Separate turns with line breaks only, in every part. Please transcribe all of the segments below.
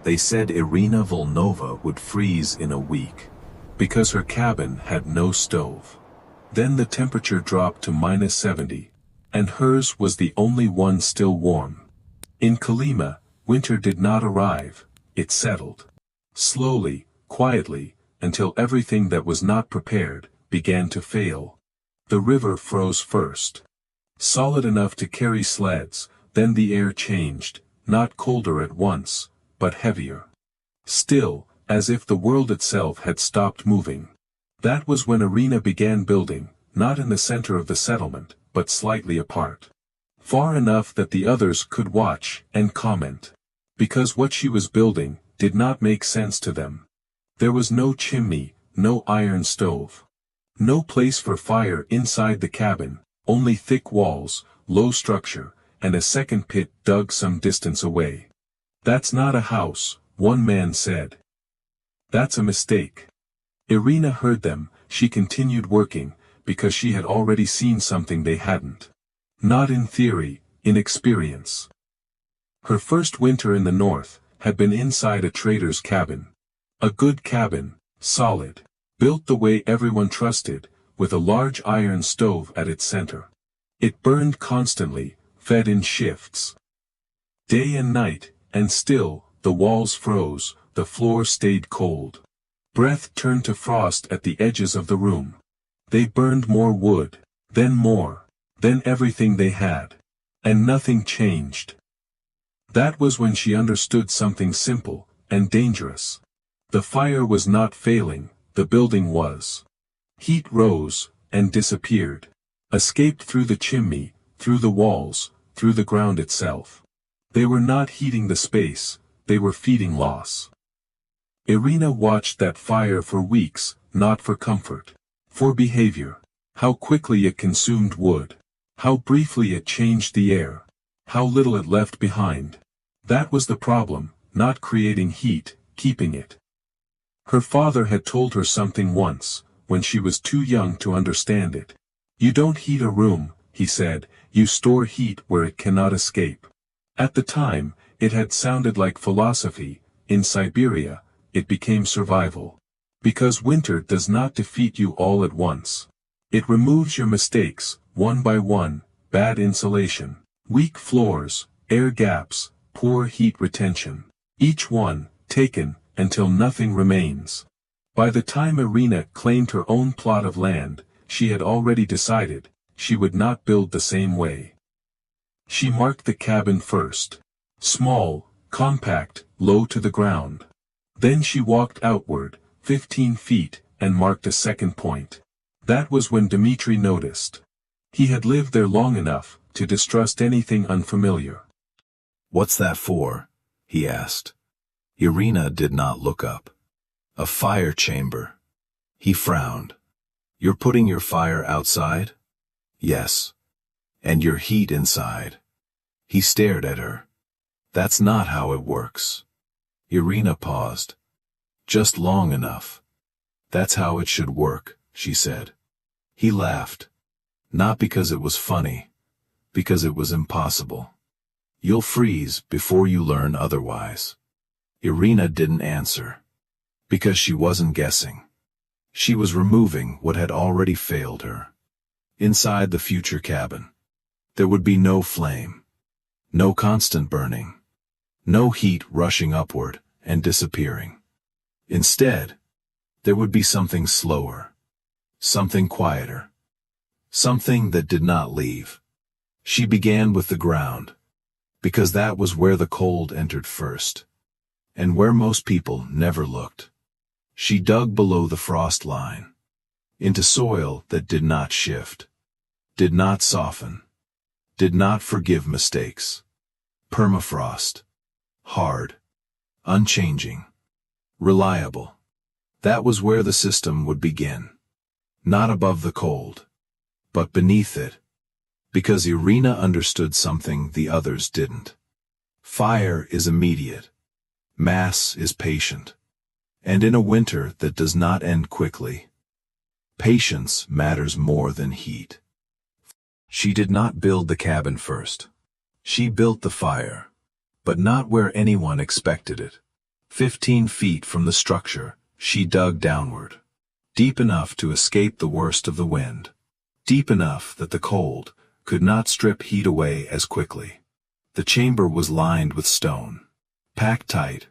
They said Irina Volnova would freeze in a week, because her cabin had no stove. Then the temperature dropped to -70, and hers was the only one still warm. In Kolyma, winter did not arrive, it settled. Slowly, quietly, until everything that was not prepared began to fail. The river froze first. Solid enough to carry sleds, then the air changed, not colder at once, but heavier. Still, as if the world itself had stopped moving. That was when Irina began building, not in the center of the settlement, but slightly apart. Far enough that the others could watch and comment. Because what she was building did not make sense to them. There was no chimney, no iron stove. No place for fire inside the cabin, only thick walls, low structure, and a second pit dug some distance away. "That's not a house," one man said. "That's a mistake." Irina heard them. She continued working, because she had already seen something they hadn't. Not in theory, in experience. Her first winter in the north had been inside a trader's cabin. A good cabin, solid, built the way everyone trusted, with a large iron stove at its center. It burned constantly, fed in shifts. Day and night, and still, the walls froze, the floor stayed cold. Breath turned to frost at the edges of the room. They burned more wood, then more, then everything they had. And nothing changed. That was when she understood something simple, and dangerous. The fire was not failing, the building was. Heat rose, and disappeared. Escaped through the chimney, through the walls, through the ground itself. They were not heating the space, they were feeding loss. Irina watched that fire for weeks, not for comfort. For behavior. How quickly it consumed wood. How briefly it changed the air. How little it left behind. That was the problem, not creating heat, keeping it. Her father had told her something once, when she was too young to understand it. "You don't heat a room," he said, "you store heat where it cannot escape." At the time, it had sounded like philosophy. In Siberia, it became survival. Because winter does not defeat you all at once. It removes your mistakes, one by one: bad insulation, weak floors, air gaps, poor heat retention. Each one, taken, until nothing remains. By the time Irina claimed her own plot of land, she had already decided, she would not build the same way. She marked the cabin first. Small, compact, low to the ground. Then she walked outward, 15 feet, and marked a second point. That was when Dmitri noticed. He had lived there long enough to distrust anything unfamiliar.
"What's that for?" he asked. Irina did not look up. "A fire chamber." He frowned. "You're putting your fire outside?" "Yes. And your heat inside." He stared at her. "That's not how it works." Irina paused. "Just long enough. That's how it should work," she said. He laughed. Not because it was funny, because it was impossible. "You'll freeze before you learn otherwise." Irina didn't answer. Because she wasn't guessing. She was removing what had already failed her. Inside the future cabin, there would be no flame. No constant burning. No heat rushing upward and disappearing. Instead, there would be something slower. Something quieter. Something that did not leave. She began with the ground. Because that was where the cold entered first. And where most people never looked. She dug below the frost line. Into soil that did not shift. Did not soften. Did not forgive mistakes. Permafrost. Hard. Unchanging. Reliable. That was where the system would begin. Not above the cold. But beneath it. Because Irina understood something the others didn't. Fire is immediate. Mass is patient. And in a winter that does not end quickly, patience matters more than heat. She did not build the cabin first. She built the fire. But not where anyone expected it. 15 feet from the structure, she dug downward. Deep enough to escape the worst of the wind. Deep enough that the cold could not strip heat away as quickly. The chamber was lined with stone. Packed tight.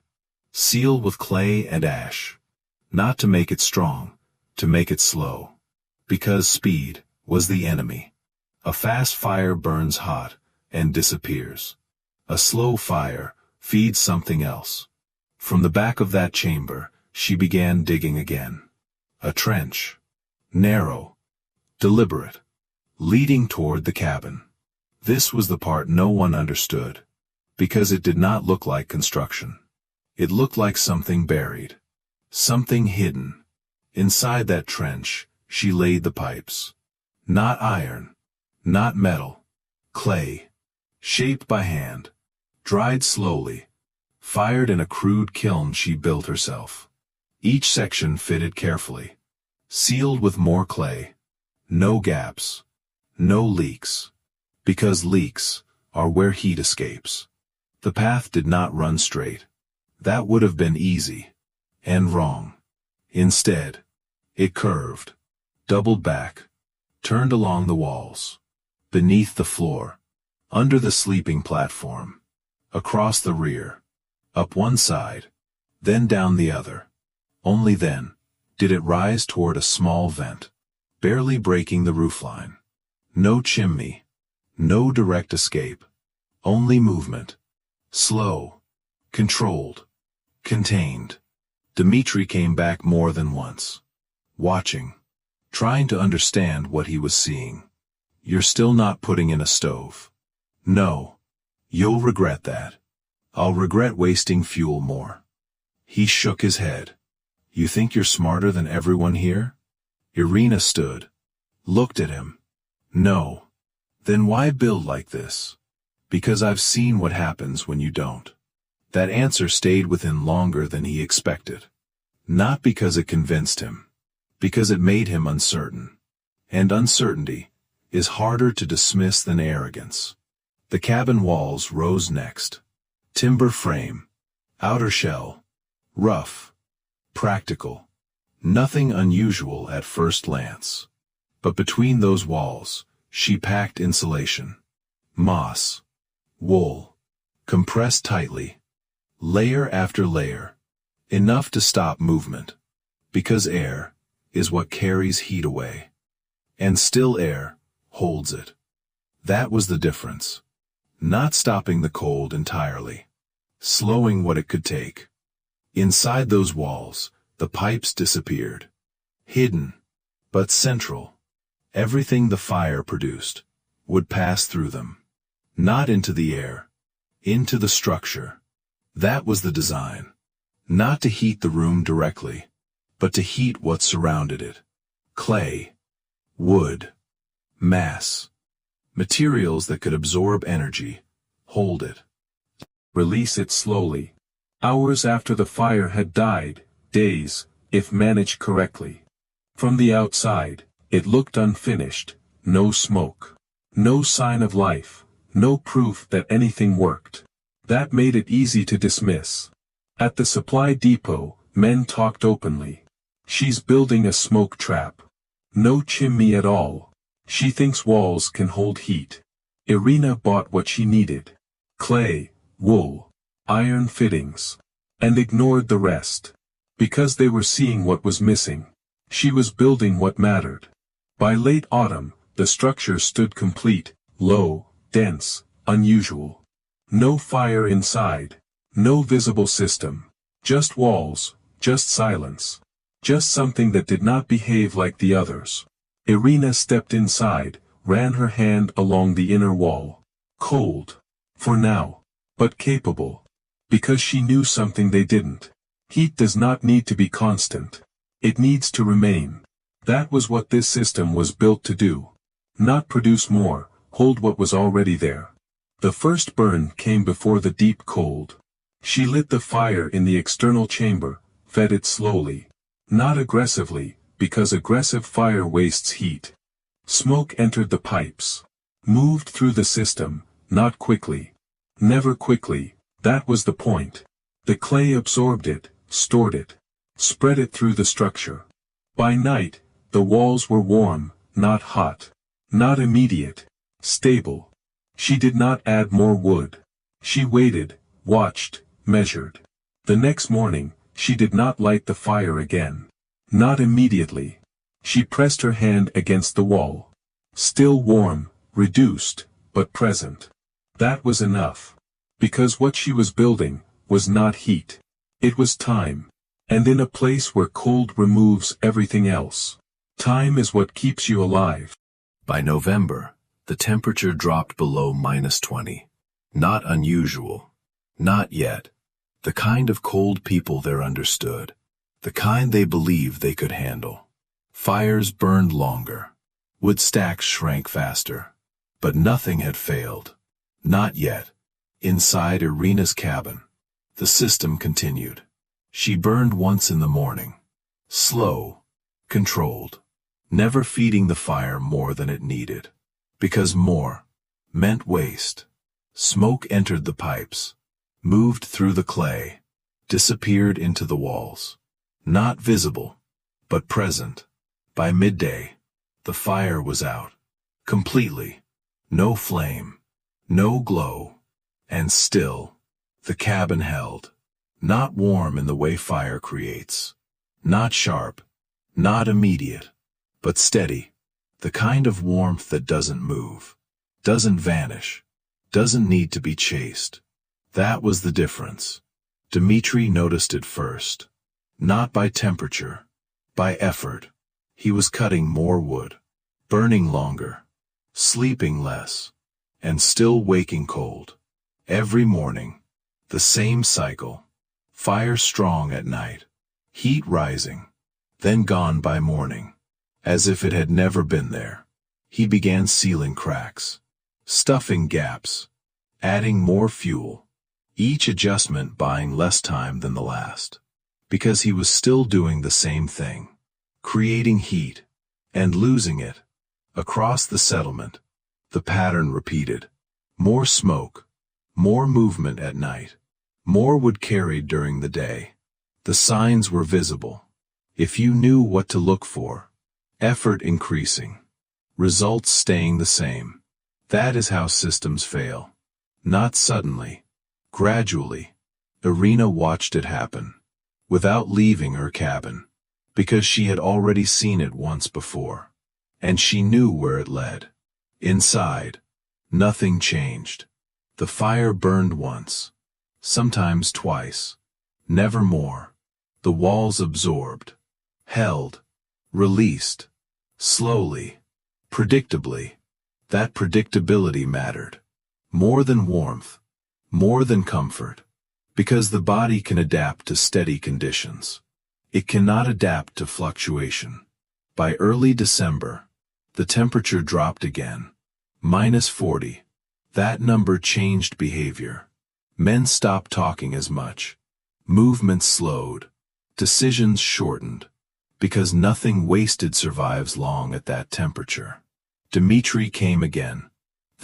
Sealed with clay and ash. Not to make it strong, to make it slow. Because speed was the enemy. A fast fire burns hot and disappears. A slow fire feeds something else. From the back of that chamber, she began digging again. A trench. Narrow. Deliberate. Leading toward the cabin. This was the part no one understood. Because it did not look like construction. It looked like something buried. Something hidden. Inside that trench, she laid the pipes. Not iron. Not metal. Clay. Shaped by hand. Dried slowly. Fired in a crude kiln she built herself. Each section fitted carefully. Sealed with more clay. No gaps. No leaks. Because leaks are where heat escapes. The path did not run straight. That would have been easy. And wrong. Instead, it curved. Doubled back. Turned along the walls. Beneath the floor. Under the sleeping platform. Across the rear. Up one side. Then down the other. Only then did it rise toward a small vent. Barely breaking the roofline. No chimney. No direct escape. Only movement. Slow. Controlled. Contained. Dmitri came back more than once. Watching. Trying to understand what he was seeing. You're still not putting in a stove. No. You'll regret that. I'll regret wasting fuel more. He shook his head. You think you're smarter than everyone here? Irina stood. Looked at him. No. Then why build like this? Because I've seen what happens when you don't. That answer stayed with him longer than he expected. Not because it convinced him. Because it made him uncertain. And uncertainty is harder to dismiss than arrogance. The cabin walls rose next. Timber frame. Outer shell. Rough. Practical. Nothing unusual at first glance. But between those walls, she packed insulation. Moss. Wool. Compressed tightly. Layer after layer. Enough to stop movement. Because air is what carries heat away. And still air holds it. That was the difference. Not stopping the cold entirely. Slowing what it could take. Inside those walls, the pipes disappeared. Hidden, but central. Everything the fire produced would pass through them. Not into the air. Into the structure. That was the design. Not to heat the room directly, but to heat what surrounded it. Clay. Wood. Mass. Materials that could absorb energy. Hold it.
Release it slowly. Hours after the fire had died, days, if managed correctly. From the outside, it looked unfinished, no smoke. No sign of life, no proof that anything worked. That made it easy to dismiss. At the supply depot, men talked openly. She's building a smoke trap. No chimney at all. She thinks walls can hold heat. Irina bought what she needed. Clay, wool, iron fittings. And ignored the rest. Because they were seeing what was missing. She was building what mattered. By late autumn, the structure stood complete, low, dense, unusual. No fire inside. No visible system. Just walls, just silence. Just something that did not behave like the others. Irina stepped inside, ran her hand along the inner wall. Cold. For now. But capable. Because she knew something they didn't. Heat does not need to be constant. It needs to remain. That was what this system was built to do. Not produce more, hold what was already there. The first burn came before the deep cold. She lit the fire in the external chamber, fed it slowly. Not aggressively, because aggressive fire wastes heat. Smoke entered the pipes. Moved through the system, not quickly. Never quickly, that was the point. The clay absorbed it, stored it, spread it through the structure. By night, the walls were warm, not hot, not immediate, stable. She did not add more wood. She waited, watched, measured. The next morning, she did not light the fire again. Not immediately. She pressed her hand against the wall. Still warm, reduced, but present. That was enough. Because what she was building was not heat. It was time. And in a place where cold removes everything else. Time is what keeps you alive.
By November, the temperature dropped below -20. Not unusual. Not yet. The kind of cold people there understood. The kind they believed they could handle. Fires burned longer. Wood stacks shrank faster. But nothing had failed. Not yet. Inside Irina's cabin, the system continued. She burned once in the morning. Slow. Controlled. Never feeding the fire more than it needed. Because more meant waste. Smoke entered the pipes, moved through the clay, disappeared into the walls. Not visible, but present. By midday, the fire was out. Completely. No flame. No glow. And still, the cabin held. Not warm in the way fire creates. Not sharp. Not immediate. But steady. The kind of warmth that doesn't move. Doesn't vanish. Doesn't need to be chased. That was the difference. Dmitri noticed it first. Not by temperature. By effort. He was cutting more wood. Burning longer. Sleeping less. And still waking cold. Every morning. The same cycle. Fire strong at night. Heat rising. Then gone by morning. As if it had never been there. He began sealing cracks. Stuffing gaps. Adding more fuel. Each adjustment buying less time than the last. Because he was still doing the same thing. Creating heat. And losing it. Across the settlement. The pattern repeated. More smoke. More movement at night. More wood carried during the day. The signs were visible. If you knew what to look for. Effort increasing. Results staying the same. That is how systems fail. Not suddenly. Gradually. Irina watched it happen. Without leaving her cabin. Because she had already seen it once before. And she knew where it led. Inside. Nothing changed. The fire burned once. Sometimes twice. Never more. The walls absorbed. Held. Released. Slowly. Predictably. That predictability mattered. More than warmth. More than comfort. Because the body can adapt to steady conditions. It cannot adapt to fluctuation. By early December, the temperature dropped again. -40. That number changed behavior. Men stopped talking as much. Movement slowed. Decisions shortened. Because nothing wasted survives long at that temperature. Dmitri came again.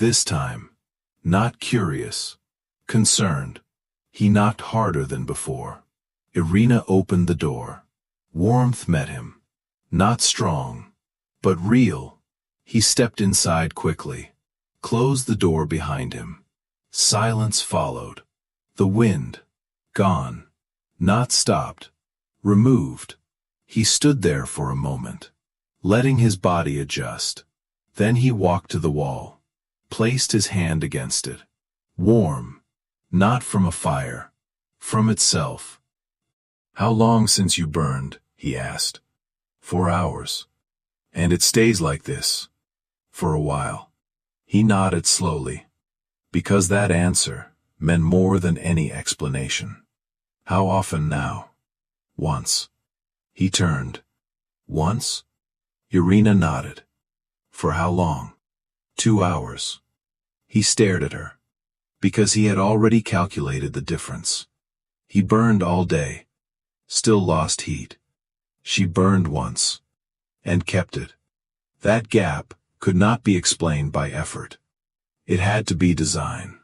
This time. Not curious. Concerned. He knocked harder than before. Irina opened the door. Warmth met him. Not strong. But real. He stepped inside quickly. Closed the door behind him. Silence followed. The wind. Gone. Not stopped. Removed. He stood there for a moment. Letting his body adjust. Then he walked to the wall. Placed his hand against it. Warm. Not from a fire. From itself. "How long since you burned?" he asked. 4 hours. "And it stays like this?" "For a while." He nodded slowly. Because that answer meant more than any explanation. "How often now?" "Once." He turned. "Once?" Irina nodded. "For how long?" 2 hours. He stared at her. Because he had already calculated the difference. He burned all day. Still lost heat. She burned once. And kept it. That gap could not be explained by effort. It had to be design.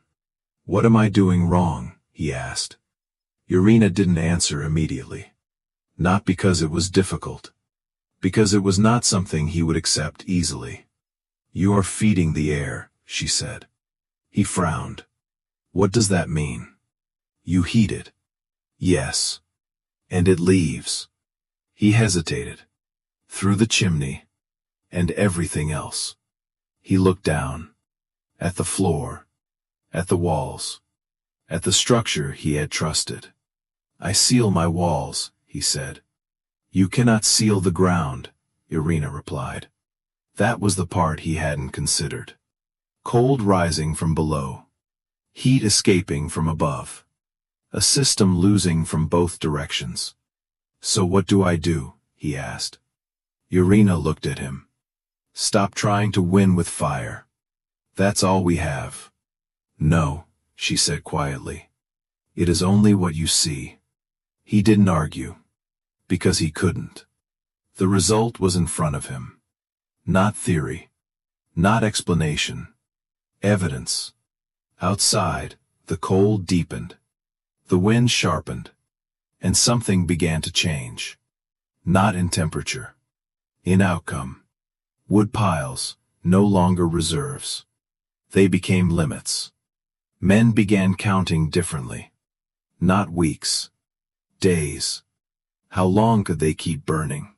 "What am I doing wrong?" he asked. Irina didn't answer immediately. Not because it was difficult. Because it was not something he would accept easily. "You are feeding the air," she said. He frowned. "What does that mean?" "You heat it." "Yes. And it leaves." He hesitated. "Through the chimney. And everything else." He looked down. At the floor. At the walls. At the structure he had trusted. "I seal my walls," he said. "You cannot seal the ground," Irina replied. That was the part he hadn't considered. Cold rising from below. Heat escaping from above. A system losing from both directions. "So what do I do?" he asked. Irina looked at him. "Stop trying to win with fire. That's all we have." "No," she said quietly. "It is only what you see." He didn't argue. Because he couldn't. The result was in front of him. Not theory. Not explanation. Evidence. Outside, the cold deepened. The wind sharpened. And something began to change. Not in temperature. In outcome. Wood piles, no longer reserves. They became limits. Men began counting differently. Not weeks. Days. How long could they keep burning?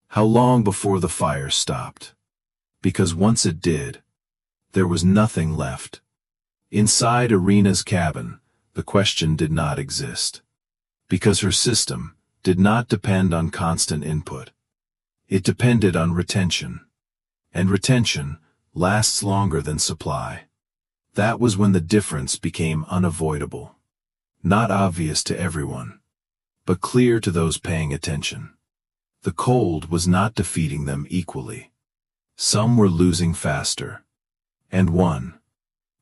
How long before the fire stopped? Because once it did, there was nothing left. Inside Irina's cabin, the question did not exist. Because her system did not depend on constant input. It depended on retention. And retention lasts longer than supply. That was when the difference became unavoidable. Not obvious to everyone, but clear to those paying attention. The cold was not defeating them equally. Some were losing faster. And one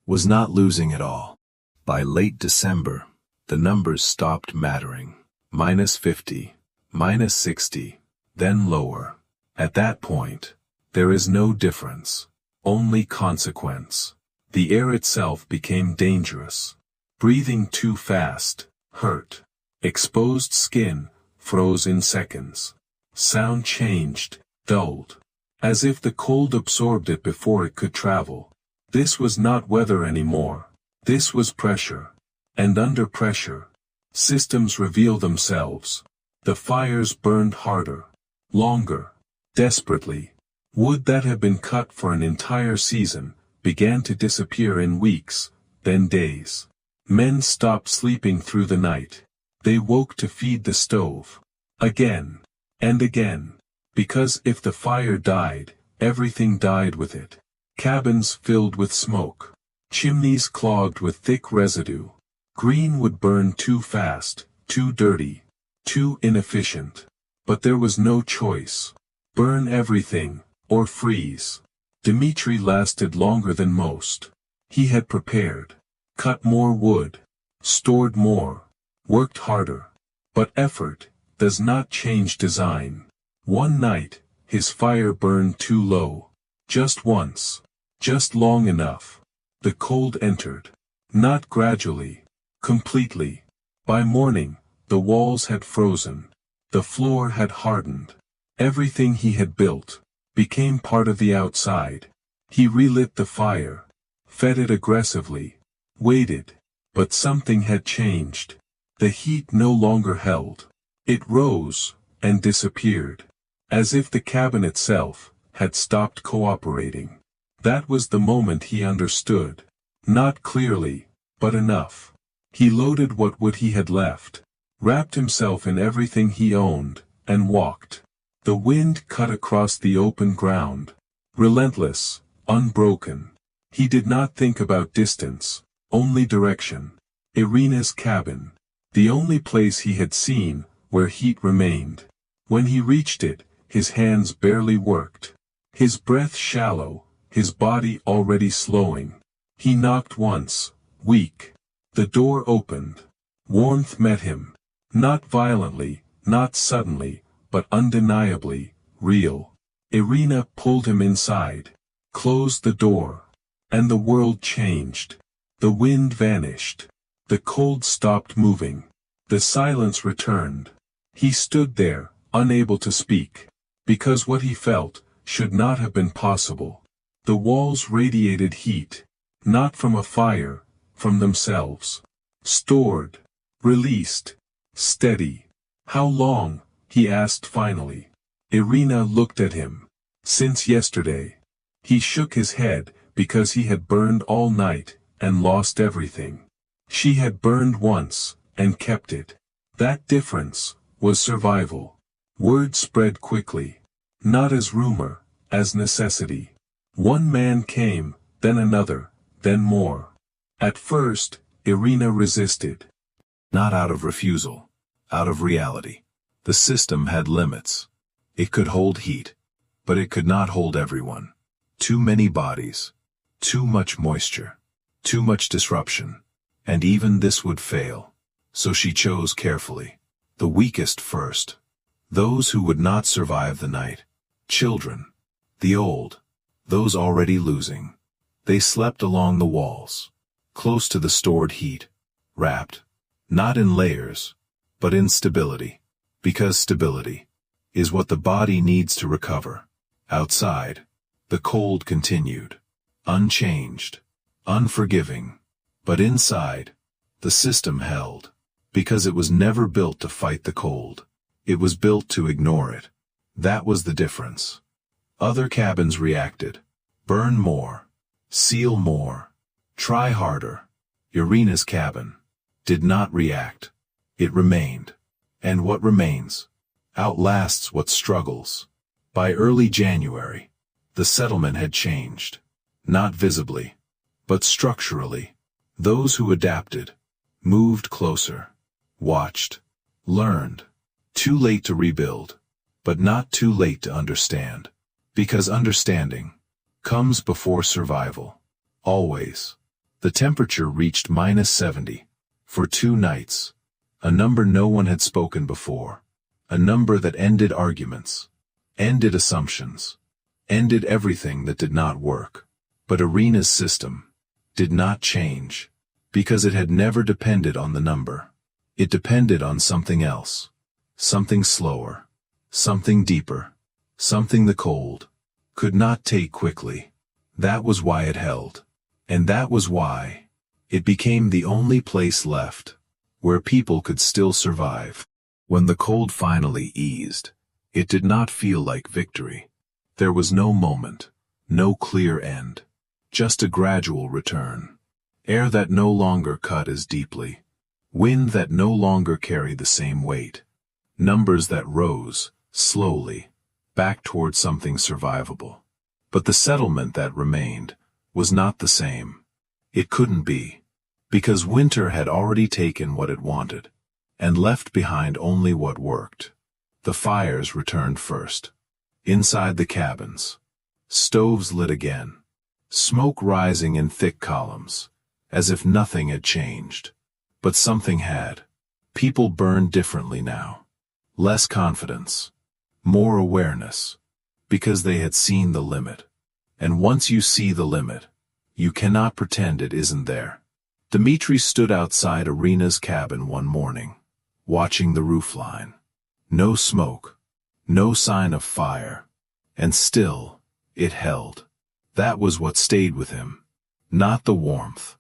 was not losing at all. By late December, the numbers stopped mattering. -50, -60, then lower. At that point, there is no difference, only consequence. The air itself became dangerous. Breathing too fast hurt. Exposed skin froze in seconds. Sound changed, dulled. As if the cold absorbed it before it could travel. This was not weather anymore. This was pressure. And under pressure, systems reveal themselves. The fires burned harder, longer, desperately. Wood that had been cut for an entire season began to disappear in weeks, then days. Men stopped sleeping through the night. They woke to feed the stove. Again. And again. Because if the fire died, everything died with it. Cabins filled with smoke. Chimneys clogged with thick residue. Green would burn too fast, too dirty, too inefficient. But there was no choice. Burn everything, or freeze. Dmitri lasted longer than most. He had prepared. Cut more wood. Stored more. Worked harder. But effort does not change design. One night, his fire burned too low. Just once. Just long enough. The cold entered. Not gradually. Completely. By morning, the walls had frozen. The floor had hardened. Everything he had built became part of the outside. He relit the fire. Fed it aggressively. Waited. But something had changed. The heat no longer held. It rose, and disappeared. As if the cabin itself had stopped cooperating. That was the moment he understood. Not clearly, but enough. He loaded what wood he had left, wrapped himself in everything he owned, and walked. The wind cut across the open ground. Relentless, unbroken. He did not think about distance, only direction. Irina's cabin. The only place he had seen where heat remained. When he reached it, his hands barely worked. His breath shallow, his body already slowing. He knocked once, weak. The door opened. Warmth met him. Not violently, not suddenly, but undeniably, real. Irina pulled him inside. Closed the door. And the world changed. The wind vanished. The cold stopped moving.
The silence returned. He stood there, unable to speak, because what he felt should not have been possible. The walls radiated heat, not from a fire, from themselves. Stored, released, steady. How long? He asked finally. Irina looked at him. Since yesterday. He shook his head, because he had burned all night, and lost everything. She had burned once, and kept it. That difference was survival. Word spread quickly. Not as rumor, as necessity. One man came, then another, then more. At first, Irina resisted.
Not out of refusal, out of reality. The system had limits. It could hold heat, but it could not hold everyone. Too many bodies, too much moisture, too much disruption, and even this would fail. So she chose carefully. The weakest first. Those who would not survive the night. Children. The old. Those already losing. They slept along the walls, close to the stored heat, wrapped, not in layers, but in stability. Because stability is what the body needs to recover. Outside, the cold continued, unchanged, unforgiving. But inside, the system held, because it was never built to fight the cold. It was built to ignore it. That was the difference. Other cabins reacted. Burn more. Seal more. Try harder. Irina's cabin did not react. It remained. And what remains outlasts what struggles. By early January, the settlement had changed. Not visibly, but structurally. Those who adapted, moved closer, watched, learned. Too late to rebuild, but not too late to understand. Because understanding comes before survival. Always. The temperature reached -70 for 2 nights. A number no one had spoken before. A number that ended arguments, ended assumptions, ended everything that did not work. But Irina's system did not change, because it had never depended on the number. It depended on something else. Something slower, something deeper, something the cold could not take quickly. That was why it held. And that was why it became the only place left where people could still survive. When the cold finally eased, it did not feel like victory. There was no moment, no clear end, just a gradual return. Air that no longer cut as deeply, wind that no longer carried the same weight. Numbers that rose, slowly, back toward something survivable. But the settlement that remained was not the same. It couldn't be, because winter had already taken what it wanted, and left behind only what worked. The fires returned first. Inside the cabins, stoves lit again, smoke rising in thick columns, as if nothing had changed. But something had. People burned differently now. Less confidence, more awareness, because they had seen the limit. And once you see the limit, you cannot pretend it isn't there. Dmitri stood outside Irina's cabin one morning, watching the roofline. No smoke, no sign of fire, and still, it held. That was what stayed with him. Not the warmth,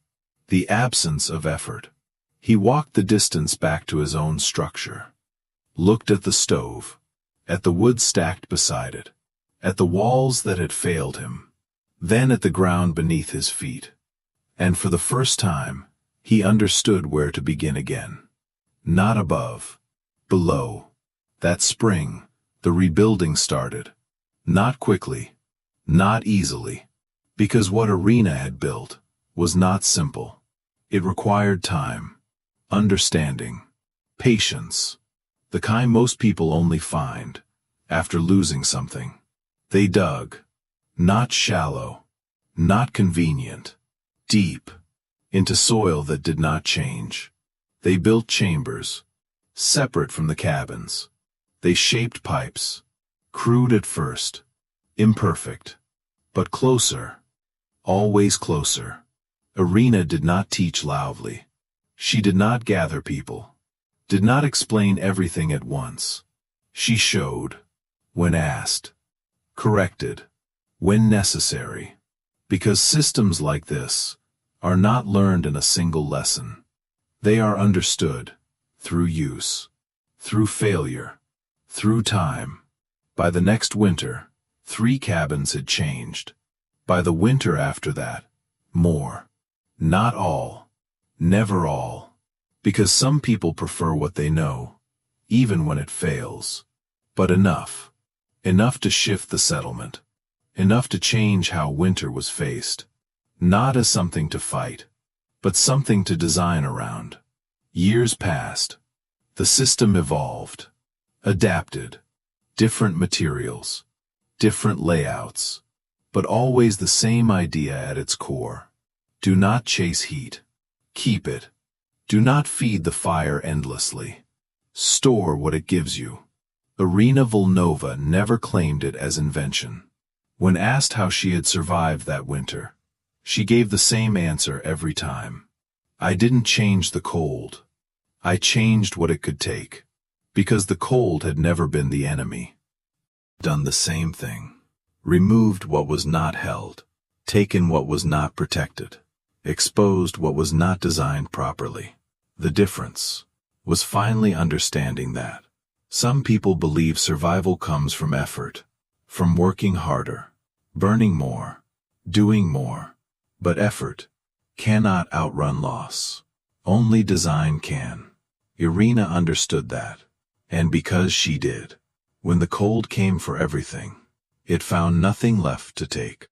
the absence of effort. He walked the distance back to his own structure. Looked at the stove, at the wood stacked beside it, at the walls that had failed him, then at the ground beneath his feet. And for the first time, he understood where to begin again. Not above, below. That spring, the rebuilding started. Not quickly, not easily, because what Irina had built was not simple. It required time, understanding, patience. The kind most people only find after losing something. They dug, not shallow, not convenient, deep, into soil that did not change. They built chambers, separate from the cabins. They shaped pipes, crude at first, imperfect, but closer, always closer. Irina did not teach loudly. She did not gather people. did not explain everything at once. She showed, when asked, corrected, when necessary, because systems like this are not learned in a single lesson. They are understood through use, through failure, through time. By the next winter, 3 cabins had changed. By the winter after that, more. Not all, never all, because some people prefer what they know, even when it fails. But enough. Enough to shift the settlement. Enough to change how winter was faced. Not as something to fight, but something to design around. Years passed. The system evolved, adapted, different materials, different layouts, but always the same idea at its core. Do not chase heat. Keep it. Do not feed the fire endlessly. Store what it gives you. Irina Volnova never claimed it as invention. When asked how she had survived that winter, she gave the same answer every time. I didn't change the cold. I changed what it could take. Because the cold had never been the enemy. Done the same thing. Removed what was not held. Taken what was not protected. Exposed what was not designed properly. The difference was finally understanding that. Some people believe survival comes from effort, from working harder, burning more, doing more. But effort cannot outrun loss. Only design can. Irina understood that. And because she did, when the cold came for everything, it found nothing left to take.